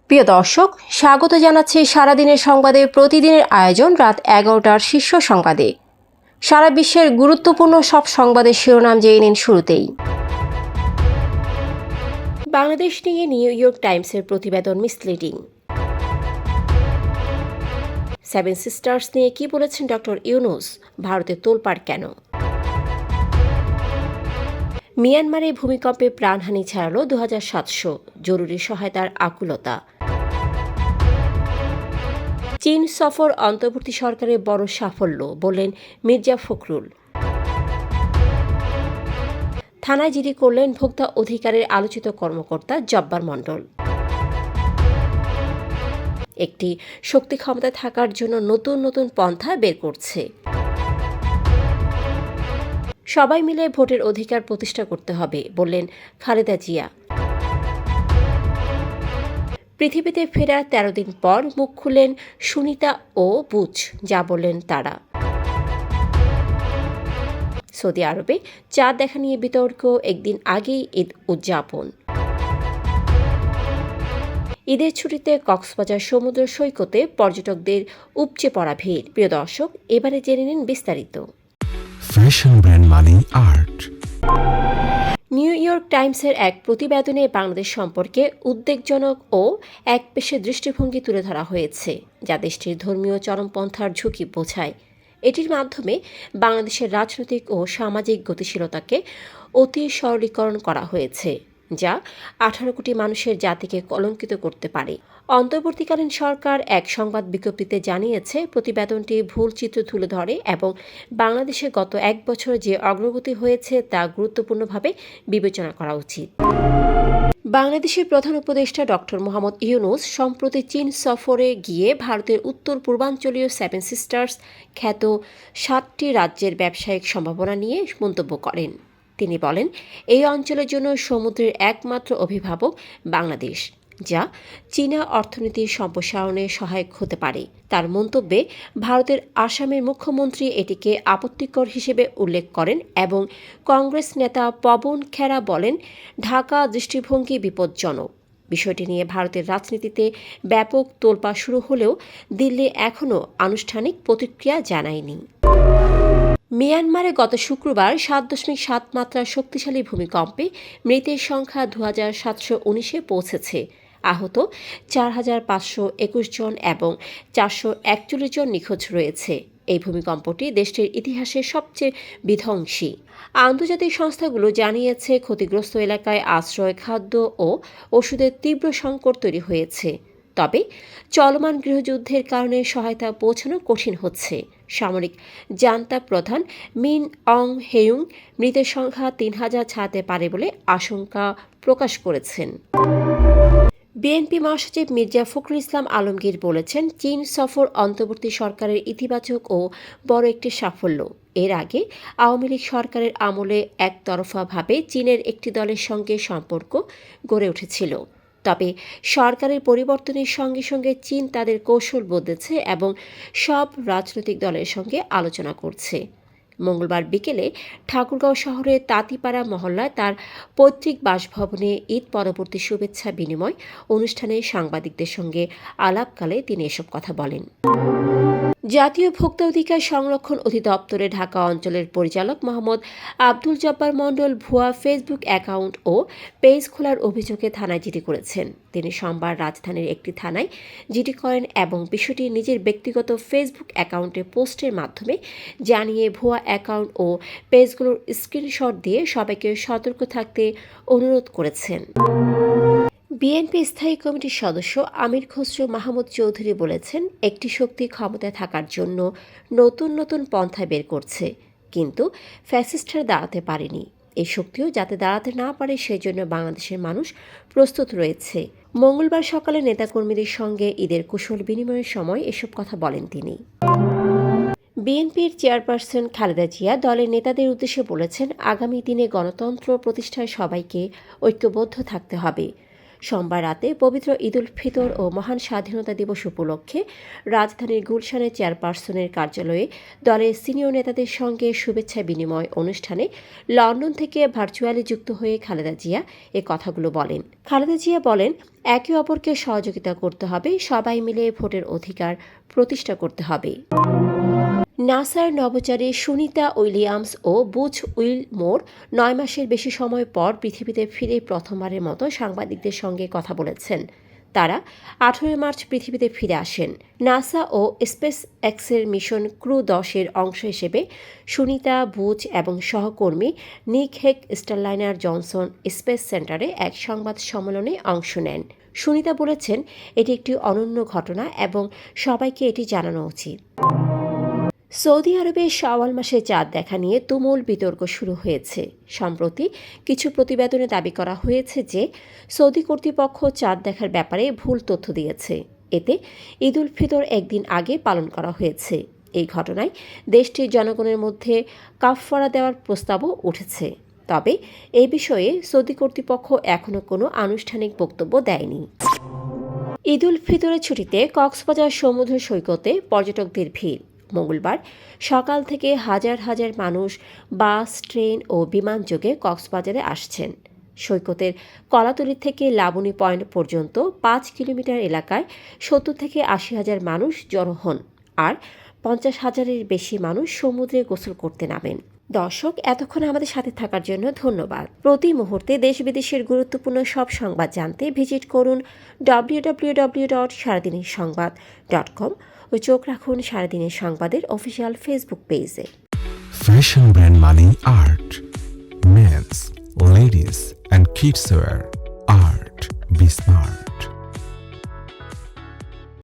প্রিয় দর্শক, স্বাগত জানাচ্ছি সারাদিনের সংবাদে প্রতিদিনের আয়োজন রাত 11টার শীর্ষ সংবাদে। সারা বিশ্বের গুরুত্বপূর্ণ সব সংবাদের শিরোনাম জেনে নিন শুরুতেই। বাংলাদেশ নিয়ে নিউ ইয়র্ক টাইমসের প্রতিবেদন মিসলিডিং। সেভেন সিস্টার্স নিয়ে কি বলেছেন ডক্টর ইউনূস, ভারতে তোলপাড় কেন? মিয়ানমারে ভূমিকম্পে প্রাণহানি ছাড়ালো 2700, জরুরি সহায়তার আকুলতা। চীন সফর অন্তর্বর্তী সরকারের বড় সাফল্য বললেন মির্জা ফখরুল। থানায় জিডি করলেন ভোক্তা অধিকারের আলোচিত কর্মকর্তা জব্বার মণ্ডল। একটি শক্তি ক্ষমতা থাকার জন্য নতুন নতুন পন্থা বের করছে। সবাই মিলে ভোটের অধিকার প্রতিষ্ঠা করতে হবে বললেন খালেদা জিয়া। পৃথিবীতে ফেরার 13 দিন পর মুখ খুললেন সুনিতা ও বুচ, যা বললেন তারা। সৌদি আরবে চাঁদ দেখা নিয়ে বিতর্ক, একদিন আগেই ঈদ উদযাপন। ঈদের ছুটিতে কক্সবাজার সমুদ্র সৈকতে পর্যটকদের উপচে পড়া ভিড়। প্রিয় দর্শক, এবারে জেনে নিন বিস্তারিত। ফ্যাশন ব্র্যান্ড মানে আর্ট। নিউ ইয়র্ক টাইমসের এক প্রতিবেদনে বাংলাদেশ সম্পর্কে উদ্বেগজনক ও একপেশে দৃষ্টিভঙ্গি তুলে ধরা হয়েছে, যা দেশটির ধর্মীয় চরমপন্থার ঝুঁকি বোঝায়। এটির মাধ্যমে বাংলাদেশের রাজনৈতিক ও সামাজিক গতিশীলতাকে অতি সরলীকরণ করা হয়েছে, যা 18 কোটি মানুষের জাতিকে কলঙ্কিত করতে পারে। অন্তর্বর্তীকালীন সরকার এক সংবাদ বিজ্ঞপ্তিতে জানিয়েছে, প্রতিবেদনটি ভুল চিত্র তুলে ধরে এবং বাংলাদেশে গত এক বছরে যে অগ্রগতি হয়েছে তা গুরুত্বপূর্ণভাবে বিবেচনা করা উচিত। বাংলাদেশের প্রধান উপদেষ্টা ডক্টর মোহাম্মদ ইউনূস সম্প্রতি চীন সফরে গিয়ে ভারতের উত্তর পূর্বাঞ্চলীয় সেভেন সিস্টার্স খ্যাত 7টি রাজ্যের ব্যবসায়িক সম্ভাবনা নিয়ে মন্তব্য করেন। তিনি বলেন, এই অঞ্চলের জন্য সমুদ্রের একমাত্র অভিভাবক বাংলাদেশ, যা চীনা অর্থনীতির সম্প্রসারণে সহায়ক হতে পারে। তার মন্তব্যে ভারতের আসামের মুখ্যমন্ত্রী এটিকে আপত্তিকর হিসেবে উল্লেখ করেন এবং কংগ্রেস নেতা পবন খেরা বলেন, ঢাকা দৃষ্টিভঙ্গি বিপজ্জনক। বিষয়টি নিয়ে ভারতের রাজনীতিতে ব্যাপক তোলপাড় শুরু হলেও দিল্লি এখনও আনুষ্ঠানিক প্রতিক্রিয়া জানায়নি। মিয়ানমারে গত শুক্রবার 7.7 মাত্রার শক্তিশালী ভূমিকম্পে মৃতের সংখ্যা 2719-এ পৌঁছেছে। আহত 4521 জন এবং 441 জন নিখোঁজ রয়েছে। এই ভূমিকম্পটি দেশটির ইতিহাসে সবচেয়ে বিধ্বংসী। আন্তর্জাতিক সংস্থাগুলো জানিয়েছে, ক্ষতিগ্রস্ত এলাকায় আশ্রয়, খাদ্য ও ওষুধের তীব্র সংকট তৈরি হয়েছে। তবে চলমান গৃহযুদ্ধের কারণে সহায়তা পৌঁছানো কঠিন হচ্ছে। সামরিক জান্তা প্রধান মিন অং হেয়ুং মৃতের সংখ্যা 3000 ছাড়তে পারে বলে আশঙ্কা প্রকাশ করেছেন। বিএনপি মহাসচিব মির্জা ফখরুল ইসলাম আলমগীর বলেছেন, চীন সফর অন্তর্বর্তী সরকারের ইতিবাচক ও বড় একটি সাফল্য। এর আগে আওয়ামী লীগ সরকারের আমলে একতরফাভাবে চীনের একটি দলের সঙ্গে সম্পর্ক গড়ে উঠেছিল। তবে সরকারের পরিবর্তনের সঙ্গে সঙ্গে চীন তাদের কৌশল বদলেছে এবং সব রাজনৈতিক দলের সঙ্গে আলোচনা করছে। মঙ্গলবার বিকেলে ঠাকুরগাঁও শহরের তাঁতিপাড়া মহল্লায় তার পৈতৃক বাসভবনে ঈদ পরবর্তী শুভেচ্ছা বিনিময় অনুষ্ঠানে সাংবাদিকদের সঙ্গে আলাপকালে তিনি এসব কথা বলেন। জাতীয় ভোক্তা অধিকার সংরক্ষণ অধিদপ্তরের ঢাকা অঞ্চলের পরিচালক মোহাম্মদ আব্দুল জব্বার মণ্ডল ভুয়া ফেসবুক অ্যাকাউন্ট ও পেজ খোলার অভিযোগে থানায় জিডি করেছেন। তিনি সোমবার রাজধানীর একটি থানায় জিডি করেন এবং বিষয়টি নিজের ব্যক্তিগত ফেসবুক অ্যাকাউন্টে পোস্টের মাধ্যমে জানিয়ে ভুয়া অ্যাকাউন্ট ও পেজগুলোর স্ক্রিনশট দিয়ে সবাইকে সতর্ক থাকতে অনুরোধ করেছেন। বিএনপি স্থায়ী কমিটির সদস্য আমির খসরু মাহমুদ চৌধুরী বলেছেন, একটি শক্তি ক্ষমতায় থাকার জন্য নতুন নতুন পন্থা বের করছে, কিন্তু ফ্যাসিস্টরা দাঁড়াতে পারেনি। এই শক্তিও যাতে দাঁড়াতে না পারে সেজন্য বাংলাদেশের মানুষ প্রস্তুত রয়েছে। মঙ্গলবার সকালে নেতাকর্মীদের সঙ্গে ঈদের কুশল বিনিময়ের সময় এসব কথা বলেন তিনি। বিএনপির চেয়ারপারসন খালেদা জিয়া দলের নেতাদের উদ্দেশ্যে বলেছেন, আগামী দিনে গণতন্ত্র প্রতিষ্ঠায় সবাইকে ঐক্যবদ্ধ থাকতে হবে। সোমবার রাতে পবিত্র ঈদ উল ফিতর ও মহান স্বাধীনতা দিবস উপলক্ষে রাজধানীর গুলশানের চেয়ারপারসনের কার্যালয়ে দলের সিনিয়র নেতাদের সঙ্গে শুভেচ্ছা বিনিময় অনুষ্ঠানে লন্ডন থেকে ভার্চুয়ালি যুক্ত হয়ে খালেদা জিয়া এ কথাগুলো বলেন। খালেদা জিয়া বলেন, একে অপরকে সহযোগিতা করতে হবে, সবাই মিলে ভোটের অধিকার প্রতিষ্ঠা করতে হবে। নাসার নভোচারী সুনিতা উইলিয়ামস ও বুচ উইলমোর 9 মাসের বেশি সময় পর পৃথিবীতে ফিরে প্রথমবারের মতো সাংবাদিকদের সঙ্গে কথা বলেছেন। তারা 18 মার্চ পৃথিবীতে ফিরে আসেন। নাসা ও স্পেস এক্সের মিশন ক্রু 10-এর অংশ হিসেবে সুনিতা, বুচ এবং সহকর্মী নিক হেক স্টারলাইনার জনসন স্পেস সেন্টারে এক সংবাদ সম্মেলনে অংশ নেন। সুনিতা বলেছেন, এটি একটি অনন্য ঘটনা এবং সবাইকে এটি জানানো উচিত। সৌদি আরবে শাওয়াল মাসে চাঁদ দেখা নিয়ে তুমুল বিতর্ক শুরু হয়েছে। সম্প্রতি কিছু প্রতিবেদনে দাবি করা হয়েছে যে সৌদি কর্তৃপক্ষ চাঁদ দেখার ব্যাপারে ভুল তথ্য দিয়েছে। এতে ঈদ উল ফিতর একদিন আগে পালন করা হয়েছে। এই ঘটনায় দেশটির জনগণের মধ্যে কাফফারা দেওয়ার প্রস্তাবও উঠেছে। তবে এ বিষয়ে সৌদি কর্তৃপক্ষ এখনও কোনো আনুষ্ঠানিক বক্তব্য দেয়নি। ঈদ উল ফিতরের ছুটিতে কক্সবাজার সমুদ্র সৈকতে পর্যটকদের ভিড়। মঙ্গলবার সকাল থেকে হাজার হাজার মানুষ বাস, ট্রেন ও বিমান যোগে কক্সবাজারে আসছেন। সৈকতের কলাতলি থেকে লাবণী পয়েন্ট পর্যন্ত 5 কিলোমিটার এলাকায় 70 থেকে 80 হাজার মানুষ জড়ো হন, আর 50 হাজারের বেশি মানুষ সমুদ্রে গোসল করতে নামেন। দর্শক, এতক্ষণ আমাদের সাথে থাকার জন্য ধন্যবাদ। প্রতি মুহূর্তে দেশ বিদেশের গুরুত্বপূর্ণ সব সংবাদ জানতে ভিজিট করুন www.সারাদিনেরসংবাদ.com ও চোখ রাখুন সারাদিনের সংবাদের অফিসিয়াল ফেসবুক পেজে। Fashion brand money art. Men's, ladies and kids wear art. Be smart.